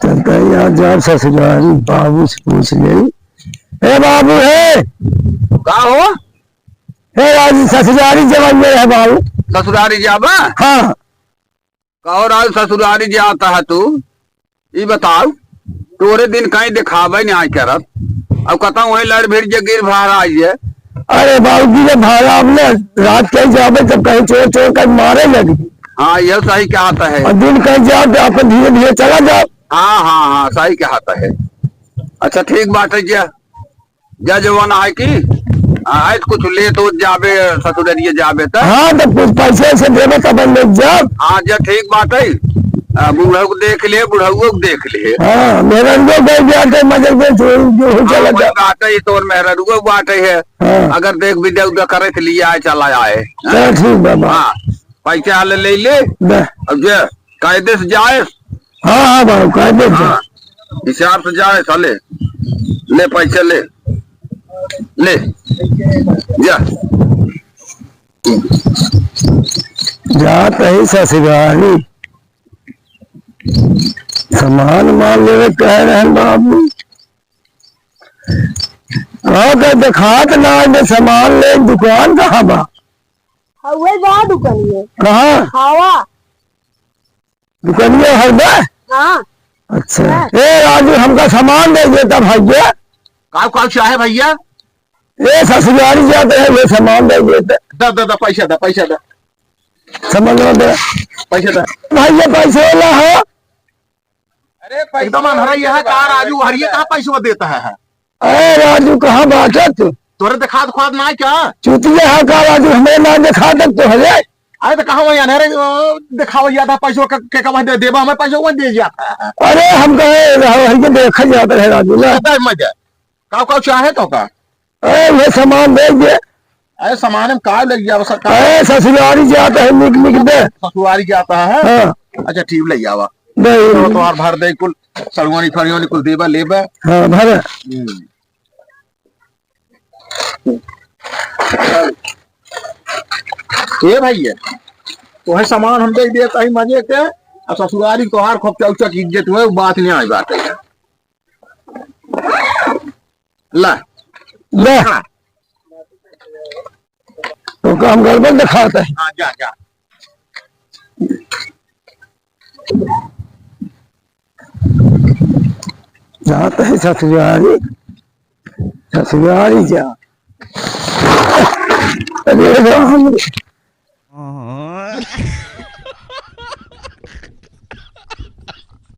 चलता है यार, जब ससुरारी बाबू से पूछ ले। हे बाबू है का हो हे राजू, ससुरारी जवान में है बाबू। ससुरारी जाबा हाँ कहो राज ससुरारी जे आता है तू ये बताओ तोरे दिन कहीं दिखावे नहीं आय करत अब कहता वही लड़ भीड़ जे गिर भार आई है। अरे बाबू जी ने भाड़ा हमने रात कहीं जावे तब कहीं चोर चोर कर मारे लगी। हाँ यह सही कहता है। और दिन कहीं जाओ तो अपन धीरे धीरे चला जाओ। हाँ हाँ हाँ सही कहता है। अच्छा ठीक बात है जा जवाना है की आए तो कुछ ले तो जाबे ससुरारिये जाबे तो। हाँ तो कुछ पैसे से देवे तब ले जाओ। हाँ जा ठीक बात है। बूढ़ा को देख ले बुढ़ाऊ को देख ले। हाँ मेरा गए जाते मजे से चला जाओ। बात है तो मेरा बात है। हाँ। अगर देख विद्या उद्या करे तो लिया आए चला आए। चलो ठीक बाबा। हाँ पैसा हाल ले ले अब जे कायदे से जाए। हाँ हाँ बाबू कायदे से। हाँ हिसाब से जाए साले ले पैसे ले ले जा जात है ससुरारी सामान मान ले कह रहे हैं बाबू। कहो के दिखात ना दे सामान ले दुकान कहाँ बा। हवे बा दुकानिए कहाँ हवा दुकानिया है बा। हाँ अच्छा ए राजू हमका सामान दे देता भैया। का चाहे भैया ये ससुरारी जाते हैं ये सामान दे देते। दा पैसा दा समझ लो दे पैसा दा। भैया पैसे वाला हो। अरे एकदम अनहरा यह कार राजू हरिये कहाँ पैसा देता है। अरे राजू कहाँ बात तू तोरे दिखात खुआद ना क्या चुतिया है का राजू हमें ना दिखा तक तो है। अरे तो कहा वही अनहरे दिखावा जाता पैसों के कमा दे देवा हमें पैसा वो दे जाता है। अरे हम कहे देखा जाता है राजू ना मजा का चाहे तो का ये सामान दे दे। अरे सामान में का लग गया अरे ससुरारी जाता है निक दे ससुरारी जाता है। हाँ अच्छा ठीक ले जावा नहीं तो और भर दे कुल सलवानी फरियोनी कुल देबा लेबा। हाँ भर ये भैया तो है सामान हम दे देता ही मजे के और ससुरारी तोहार खूब चौचा की इज्जत हुए बात नहीं आई बात है। ला ले तो काम गड़बड़ दिखाता है। हाँ जा जाता है ससुरारी ससुरारी जा। अरे